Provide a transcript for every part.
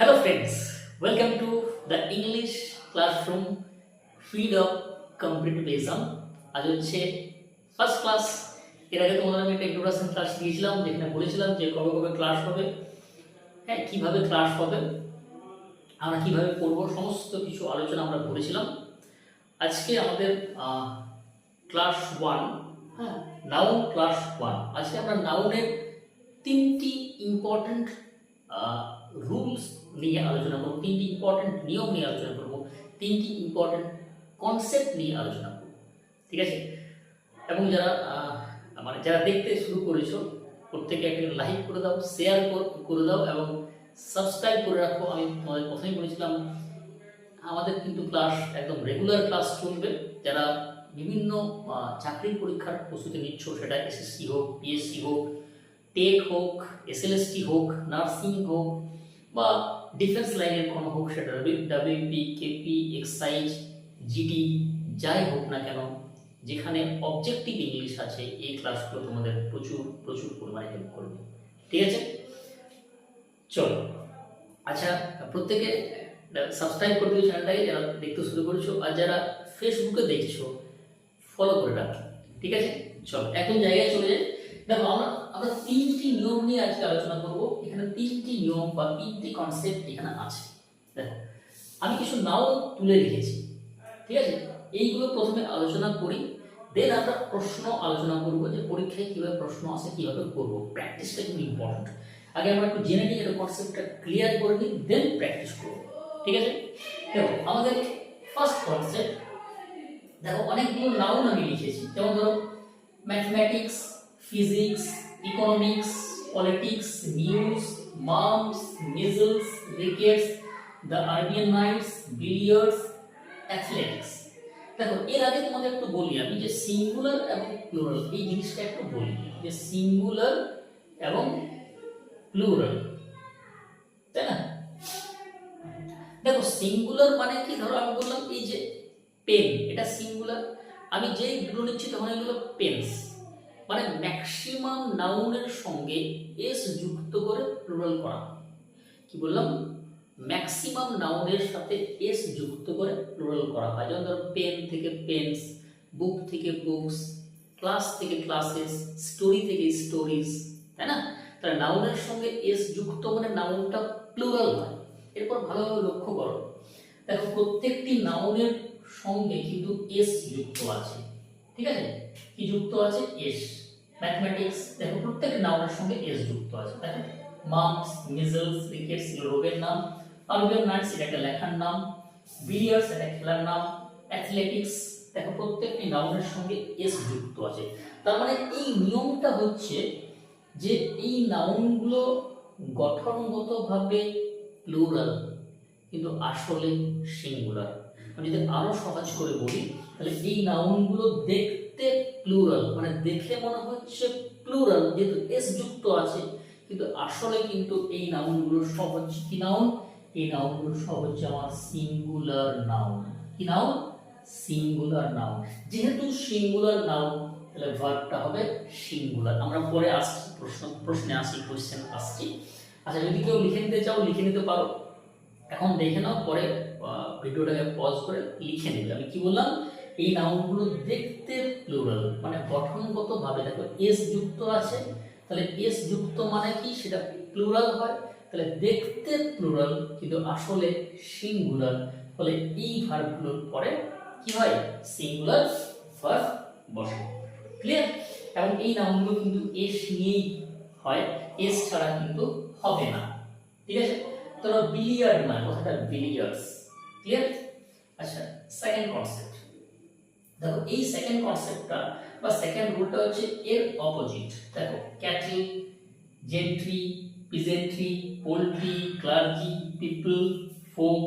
Hello friends, welcome to the English classroom feed of completism. আজ হচ্ছে first class. এর আগে তোমাদের আমি একটা ইন্ট্রোডাকশন ক্লাস দিয়েছিলাম, যেখানে বলেছিলাম যে কবে কবে ক্লাস হবে, হ্যাঁ কিভাবে ক্লাস হবে, আমরা কিভাবে করব, সমস্ত কিছু আলোচনা আমরা করেছিলাম। আজকে আমাদের ক্লাস 1, হ্যাঁ নাউন ক্লাস 1। আজকে আমরা নাউনের তিনটি ইম্পর্টেন্ট রুলস নিয়ে আলোচনা করব, তিনটি ইম্পর্টেন্ট নিয়ম নিয়ে আলোচনা করব, তিনটি ইম্পর্টেন্ট কনসেপ্ট নিয়ে আলোচনা করব, ঠিক আছে? এবং যারা দেখতে শুরু করেছো প্রত্যেকে একটা লাইক করে দাও, শেয়ার করে দাও এবং সাবস্ক্রাইব করে রাখো। আমি তোমাদের প্রথমেই বলেছিলাম আমাদের কিন্তু ক্লাস একদম রেগুলার ক্লাস চলবে। যারা বিভিন্ন চাকরির পরীক্ষার প্রস্তুতি নিচ্ছ, সেটা এসএসসি হোক, পিএসসি হোক, টেট হোক, এসএলএসটি হোক, নার্সিং হোক বা ডিফেন্স লাইনের কোনো হোক, সেটা ডাব্লিউপি, কেপি, এক্সাইজ, জিডি যাই হোক না কেন, যেখানে অবজেক্টিভ ইংলিশ আছে, এই ক্লাসগুলো তোমাদের প্রচুর প্রচুর পরিমাণে হেল্প করবে, ঠিক আছে? চলো, আচ্ছা প্রত্যেকে সাবস্ক্রাইব করে দিও চ্যানেলটাকে, যারা দেখতে শুরু করেছো, আর যারা ফেসবুকে দেখছো ফলো করে রাখো, ঠিক আছে? চলো এখন জায়গায় চলে যাই। দেখো আমরা তিনটি নিয়ম নিয়ে আজকে আলোচনা করব। এখানে তিনটি নিয়ম বা তিনটি কনসেপ্ট এখানে আছে। দেখো আমি কিছু নাও তুলে রেখেছি, ঠিক আছে? এইগুলো প্রথমে আলোচনা করি, দেন আমরা প্রশ্ন আলোচনা করব, যে পরীক্ষায় কিভাবে প্রশ্ন আসে, কিভাবে করব। প্র্যাকটিসটা খুব ইম্পর্টেন্ট। আগে আমরা একটু জেনে নিই, এটা কনসেপ্টটা ক্লিয়ার করে নিই, দেন প্র্যাকটিস করব, ঠিক আছে? দেখো আমাদের ফার্স্ট কনসেপ্ট, দেখো অনেকগুলো নাউন আমি লিখেছি, যেমন ধরো mathematics, physics, economics, politics, news, mumps, measles, rickets, the Arabianites, billiards, athletics। দেখো এর আগে তোমাদের একটু বলি আমি, যে সিঙ্গুলার এবং প্লুরাল এই জিনিসটা একটু বলি, যে সিঙ্গুলার এবং প্লুরাল, তাই না? দেখো সিঙ্গুলার মানে কি, ধরো আমি বললাম এই যে পেন, এটা সিঙ্গুলার। আমি যেই দুটো নিচ্ছি তখন এগুলো পেন্স, মানে ম্যাক্সিমাম নাউনের সঙ্গে এস যুক্ত করে প্লুরাল করা। কি বললাম? ম্যাক্সিমাম নাউনের সাথে এস যুক্ত করে প্লুরাল করা হয়। যেমন ধরো পেন থেকে পেন্স, বুক থেকে বুকস, ক্লাস থেকে ক্লাসেস, স্টোরি থেকে স্টোরিজ, তাই না? তাহলে নাউনের সঙ্গে এস যুক্ত মানে নাউনটা প্লুরাল হয়। এরপর ভালোভাবে লক্ষ্য করো, দেখো প্রত্যেকটি নাউনের সঙ্গে কিন্তু এস যুক্ত আছে, ঠিক আছে? কি যুক্ত আছে? এস। ম্যাথমেটিক্স, দেখো প্রত্যেক নাউনের সঙ্গে এস যুক্ত আছে। দেখো মামস, মিজলস, রিকেটস রোগের নাম, আরবিয়ানাইটস এটা একটা লেখার নাম, বিলিয়ার্ডস এটা খেলার নাম, অ্যাথলেটিক্স, দেখো প্রত্যেকটি নাউনের সঙ্গে এস যুক্ত আছে। তার মানে এই নিয়মটা হচ্ছে যে এই নাউনগুলো গঠনগতভাবে প্লুরাল কিন্তু আসলে সিঙ্গুলার। আমি যদি আরো সহজ করে বলি, তাহলে এই নাউনগুলো দেখতে প্লুরাল, মানে দেখে মনে হচ্ছে প্লুরাল যেহেতু এস যুক্ত আছে, কিন্তু আসলে কিন্তু এই নাউনগুলো সব হচ্ছে কি নাউন? এই নাউনগুলো সব হচ্ছে আমার সিঙ্গুলার নাউন। কি নাউন? Singular noun. যেহেতু সিঙ্গুলার নাউন, তাহলে ভার্বটা হবে সিঙ্গুলার। আমরা পরে আসছি, প্রশ্নে আসি, কোশ্চেন আসছি। আচ্ছা যদি কেউ লিখে নিতে চাও লিখে নিতে পারো, এখন দেখে নাও, পরে ভিডিওটাকে পজ করে লিখে নেবে। আমি কি বললাম? এই নাউনগুলো দেখতে প্লুরাল, মানে গঠনগতভাবে দেখো এস যুক্ত আছে, তাহলে এস যুক্ত মানে কি? সেটা প্লুরাল হয়। তাহলে দেখতে প্লুরাল কিন্তু আসলে সিঙ্গুলার, ফলে এই ভার্বগুলোর পরে কি হয়? সিঙ্গুলার ভার্ব বসে। ক্লিয়ার? এবং এই নাউনগুলো কিন্তু এস নিয়েই হয়, এস ছাড়া কিন্তু হবে না, ঠিক আছে? তো বিলিয়ার্ড মানে কথাটা বিলিয়ার্ডস। ক্লিয়ার? আচ্ছা সেকেন্ড কনসেপ্ট, দেখো এই সেকেন্ড কনসেপ্টটা বা সেকেন্ড রুলটা হচ্ছে এর অপোজিট। দেখো cattle, gentry, peasantry, poultry, clergy, people, folk,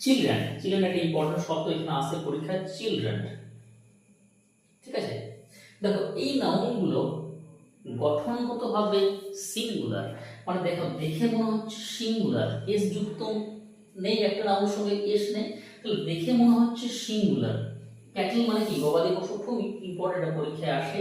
children. Children একটা ইম্পর্টেন্ট শব্দ এখানে আসে পরীক্ষায়, চিলড্রেন, ঠিক আছে? দেখো এই নাউনগুলো গঠনগতভাবে সিঙ্গুলার, মানে দেখো দেখে মনে হচ্ছে সিঙ্গুলার, এস যুক্ত নেই, একটা নাউনের সঙ্গে এস নেই, তাহলে দেখে মনে হচ্ছে সিঙ্গুলার। ক্যাটল মানে কি? গবাদি পশু, খুব ইম্পর্টেন্ট পরীক্ষায় আসে।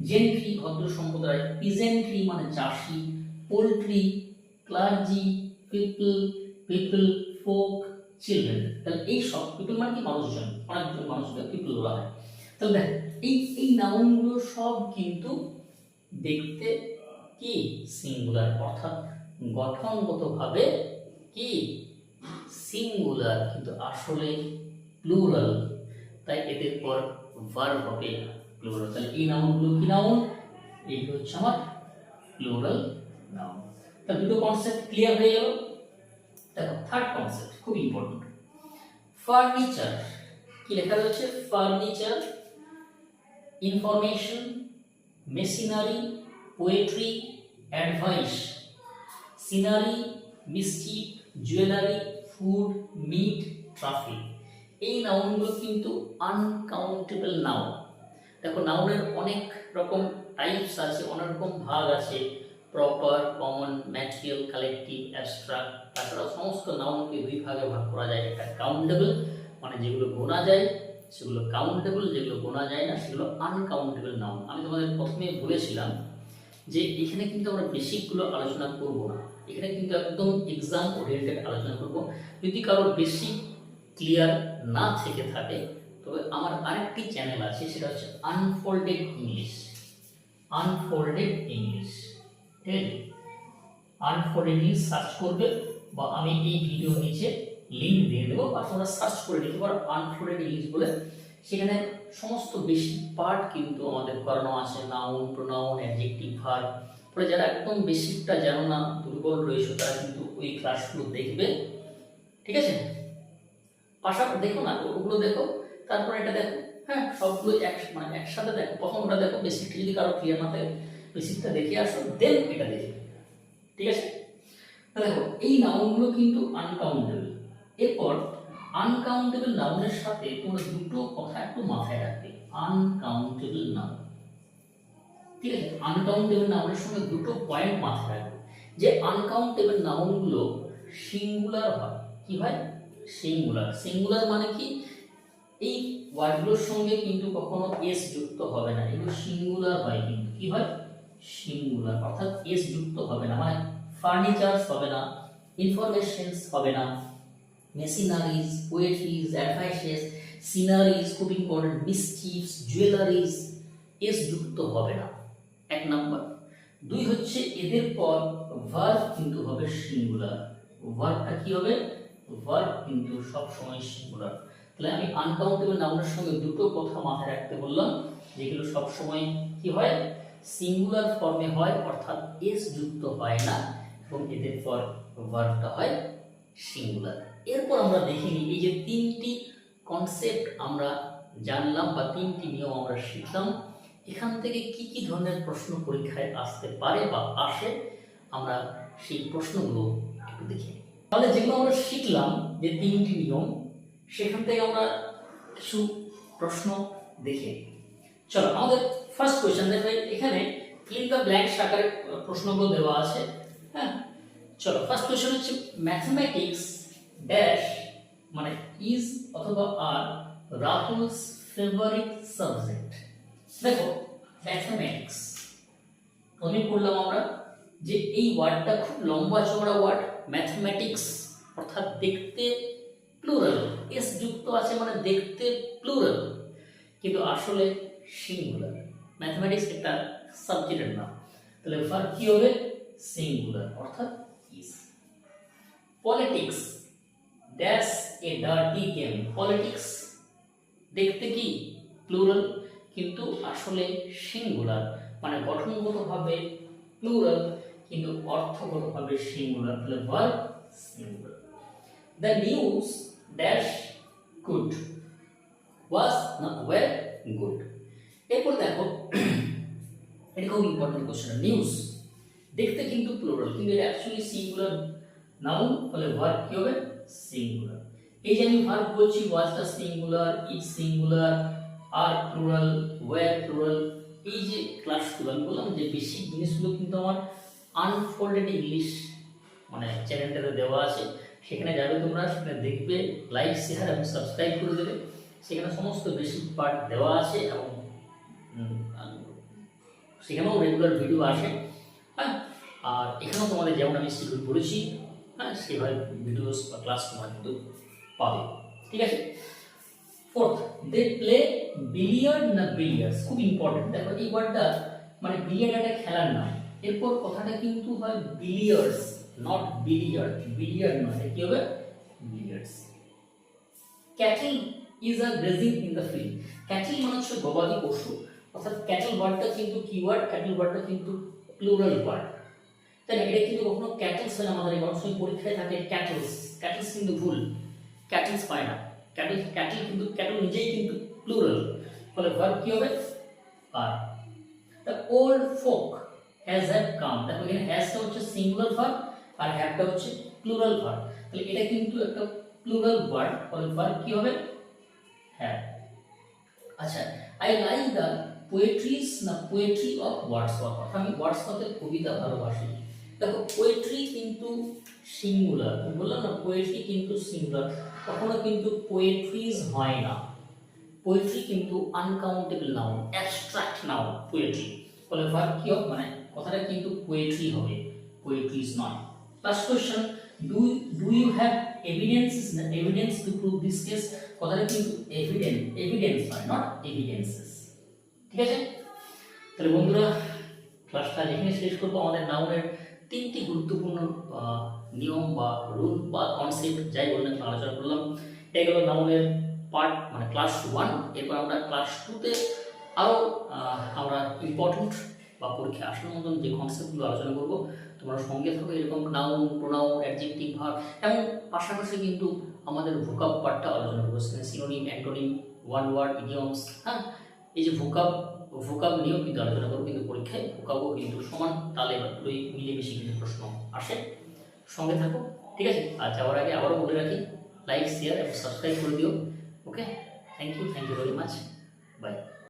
জেন্ট্রি ভদ্র সম্প্রদায়, পিজেন্ট্রি মানে চাষি, poultry, clergy, people, people, folk, children. তাহলে এই সব পিপল মানে কি মানুষজন, অনেকজন মানুষকে পিপল বলা হয়। তাহলে দেখ এই নাউনগুলো সব কিন্তু দেখতে কি সিঙ্গুলার, অর্থাৎ গঠনগতভাবে কি সিঙ্গুলার, কিন্তু আসলে প্লুরাল। তাই এদের পর ভার্ব হবে প্লুরাল। তাহলে এই নাউনগুলো কি নাউন? এইগুলো হচ্ছে আমার প্লুরাল নাউন। তাহলে দুটো কনসেপ্ট ক্লিয়ার হয়ে গেল। দেখো থার্ড কনসেপ্ট খুব ইম্পর্টেন্ট, ফার্নিচার। কি লেখা রয়েছে? Furniture, information, machinery, poetry, advice, scenery, mystic, jewellery, food, meat, traffic. এই নাউনগুলো কিন্তু আনকাউন্টেবল নাউন। দেখো নাউনের অনেক রকম টাইপস আছে, অনেক রকম ভাগ আছে, proper, common, material, collective, abstract. তাছাড়া সমস্ত নাউনকে দুই ভাগে ভাগ করা যায়। একটা কাউন্টেবল মানে যেগুলো গোনা যায় সেগুলো কাউন্টেবল, যেগুলো গোনা যায় না সেগুলো আনকাউন্টেবল নাউন। আমি তোমাদের প্রথমে বলেছিলাম যে এখানে কিন্তু আমরা বেসিকগুলো আলোচনা করব না, এখানে কিন্তু একদম এক্সাম ওরিয়েন্টেড আলোচনা করব। যদি কারোর বেসিক ক্লিয়ার না থেকে থাকে তবে আমার আরেকটি চ্যানেল আছে, সেটা হচ্ছে আনফোল্ডেড ইংলিশ। আনফোল্ডেড ইংলিশ, ঠিক আছে? আনফোল্ডেড ইংলিশ সার্চ করবে, বা আমি এই ভিডিও নিচে লিংক দিয়ে দেবো, বা তোমরা সার্চ করে নিতে পারো আনফোল্ডেড ইংলিশ বলে। সেখানে সমস্ত বেসিক পার্ট কিন্তু আমাদের করানো আছে, নাউন, প্রোনাউন, অ্যাডজেক্টিভ, ভার্ব। পরে যারা একদম বেসিকটা জানো না, দুর্বল রয়েছে, তারা কিন্তু ওই ক্লাসগুলো দেখবে, ঠিক আছে? পাশাপাশি দেখো না, ওগুলো দেখো, তারপরে এটা দেখো, হ্যাঁ সবগুলো একসাথে দেখো। প্রথম ওটা দেখো, বেসিকটা যদি কারো ক্লিয়ার না থাকে বেসিকটা দেখে আসো, দেন এটা দেখবে, ঠিক আছে? দেখো এই নাউনগুলো কিন্তু আনকাউন্টেবল। এরপর আনকাউন্টেবল নাউনের সাথে তোমরা দুটো কথা একটু মাথায় রাখবে। আনকাউন্টেবল নাউন, ঠিক আছে? আনকাউন্টেবল নাউনের সঙ্গে দুটো পয়েন্ট মাথায় রাখবে, যে আনকাউন্টেবল নাউনগুলো সিঙ্গুলার হয়। কি হয়? সিঙ্গুলার। সিঙ্গুলার মানে কি? এই ওয়ার্ডগুলোর সঙ্গে কিন্তু কখনো এস যুক্ত হবে না, এগুলো সিঙ্গুলার হয়। কিন্তু কি হয়? সিঙ্গুলার, অর্থাৎ এস যুক্ত হবে না। মানে ফার্নিচারস হবে না, ইনফরমেশনস হবে না, মেশিনারিজ, পোয়েট্রিজ, অ্যাডভাইসেস, সিনারিজ, খুব ইম্পর্টেন্ট, মিস্টিফস, জুয়েলারিজ, এস যুক্ত হবে না, এক নাম্বার। দুই হচ্ছে এদের পর ভার্ব কিন্তু হবে সিঙ্গুলার। ভার্বটা কি হবে? ভার্ব কিন্তু সব সময় সিঙ্গুলার। তাহলে আমি আনকাউন্টেবল নাউনের সঙ্গে দুটো কথা মাথায় রাখতে বললাম, যেগুলো সব সময় কি হয়? সিঙ্গুলার ফর্মে হয়, অর্থাৎ এস যুক্ত হয় না, এবং এদের পর ভার্বটা হয় সিঙ্গুলার। এরপর আমরা দেখে নিই, এই যে তিনটি কনসেপ্ট আমরা জানলাম বা তিনটি নিয়ম আমরা শিখলাম, এখান থেকে কি কি ধরনের প্রশ্ন পরীক্ষায় আসতে পারে বা আসে, আমরা সেই প্রশ্নগুলো একটু দেখে নিই। তাহলে যেগুলো আমরা শিখলাম যে তিনটি নিয়ম, সেখান থেকে আমরা কিছু প্রশ্ন দেখে চলো। আমাদের ফার্স্ট কোয়েশ্চেন দেখো, এখানে ফিল দ্য ব্ল্যাঙ্কস আকারে প্রশ্নগুলো দেওয়া আছে, হ্যাঁ? চলো ফার্স্ট কোয়েশ্চেন হচ্ছে ম্যাথমেটিক্স ড্যাশ মানে ইজ অথবা আর রাহুলস ফেভারিট সাবজেক্ট। দেখো ম্যাথমেটিক্স আমি পড়লাম আমরা যে এই ওয়ার্ডটা খুব লম্বা চওড়া ওয়ার্ড, ম্যাথমেটিক্স, অর্থাৎ দেখতে প্লুরাল, এস যুক্ত আছে মানে দেখতে প্লুরাল, কিন্তু আসলে সিঙ্গুলার। ম্যাথমেটিক্স একটা সাবজেক্টের নাম, তাহলে ভার্ব কি হবে? সিঙ্গুলার, অর্থাৎ is. Politics dash a dirty game. Politics দেখতে কি প্লুরাল, কিন্তু আসলে সিঙ্গুলার, মানে গঠনগতভাবে প্লুরাল কিন্তু অর্থগতভাবে সিঙ্গুলার, তাহলে verb singular. The news dash good was not well good. এরপর দেখো এটা খুব ইম্পর্টেন্ট কোশ্চেন। নিউজ দেখতে কিন্তু প্লুরাল, কিন্তু এটা অ্যাকচুয়ালি সিঙ্গুলার নাউন, ফলে ভার্ব কি হবে? সিঙ্গুলার। এই যে আমি ভার্ব বলছি, ওয়াজটা সিঙ্গুলার, ইজ সিঙ্গুলার, আর প্লুরাল, ওয়্যার প্লুরাল, এই যে ক্লাসগুলো আমি বললাম যে বেসিক জিনিসগুলো কিন্তু আমার আনফোল্ডেড ইংলিশ মানে চ্যানেলটাতে দেওয়া আছে, সেখানে যাবে তোমরা, সেখানে দেখবে, লাইক, শেয়ার এবং সাবস্ক্রাইব করে দেবে। সেখানে সমস্ত বেসিক পার্ট দেওয়া আছে এবং সেখানেও রেগুলার ভিডিও আসে, হ্যাঁ? আর এখানেও তোমাদের যেমন আমি শিডিউল করেছি, হ্যাঁ সেভাবে ভিডিওস বা ক্লাস তোমরা কিন্তু পাবে, ঠিক আছে। ফোর্থ, দে প্লে বিলিয়ার্ড না বিলিয়ার্ডস, খুব ইম্পর্টেন্ট। দেখো এই ওয়ার্ডটা মানে বিলিয়ার্ড একটা খেলার নাম, এরপর কথাটা কিন্তু হয় বিলিয়ার্ডস, নট বিলিয়ার্ড, বিলিয়ার্ড নয়, কি হবে billiards. Cattle is a grazing in the field, cattle মানে হচ্ছে গবাদি পশু, অর্থাৎ ক্যাটল ওয়ার্ডটা কিন্তু কি ওয়ার্ড, ক্যাটল ওয়ার্ডটা কিন্তু প্লুরাল ওয়ার্ড, তাই না? এটা কিন্তু কখনো ক্যাটলস হয় না, আমাদের এই অবশ্যই পরীক্ষায় থাকে ক্যাটলস, ক্যাটলস কিন্তু ভুল, ক্যাটলস পায় না, ক্যাটল ক্যাটল কিন্তু ক্যাটল নিজেই কিন্তু প্লুরাল, ফলে ভার্ব কি হবে আর। The old folk has have come, দেখো এখানে হ্যাজটা হচ্ছে সিঙ্গুলার ভার্ব আর হ্যাভটা হচ্ছে প্লুরাল ভার্ব, তাহলে এটা কিন্তু একটা প্লুরাল ওয়ার্ড, ফলে ভার্ব কি হবে হ্যাভ। আচ্ছা, আই লাইক দ্য পোয়েট্রিজ না পোয়েট্রি অফ ওয়ার্ডসওয়ার্থ, আমি ওয়ার্ডসওয়ার্থের কবিতা ভালোবাসি। দেখো পোয়েট্রি কিন্তু সিঙ্গুলার, বললাম না পোয়েট্রি কিন্তু সিঙ্গুলার, কখনো কিন্তু পোয়েট্রিজ হয় না, পোয়েট্রি কিন্তু uncountable noun, abstract noun poetry, ফলে ভার্ব কি হবে মানে কথাটা কিন্তু পোয়েট্রি হবে, পোয়েট্রিজ নয়। Last question, do you have evidence to prove this case, কথাটা কিন্তু এভিডেন্স নয়, নট এভিডেন্সেস, ঠিক আছে। তাহলে বন্ধুরা ক্লাসটা এখানে শেষ করবো। আমাদের নাউনের তিনটি গুরুত্বপূর্ণ নিয়ম বা রুল বা কনসেপ্ট যাই বললেন আলোচনা করলাম, এগুলো নাউনের পার্ট মানে ক্লাস 1, এরপর আমরা ক্লাস 2তে আরও আমরা ইম্পর্টেন্ট বা পরীক্ষা আসার মতন যে কনসেপ্টগুলো আলোচনা করব, তোমরা সঙ্গে থাকো। এরকম নাউন, প্রোনাউন, অ্যাডজেক্টিভ, ভার্ব এবং পাশাপাশি কিন্তু আমাদের ভোকাব পার্টটা আলোচনা করবো, synonym, antonym, one word, idioms, হ্যাঁ এই যে ভোকাব নিয়েও কিন্তু আলোচনা করবো, কিন্তু পরীক্ষায় ভোকাবও কিন্তু সমান তালে বা দুটোই মিলেমিশে কিন্তু প্রশ্ন আসে, সঙ্গে থাকো, ঠিক আছে। আর যাওয়ার আগে আবারও বলে রাখি, লাইক, শেয়ার এবং সাবস্ক্রাইব করে দিও, okay. Thank you very much, by.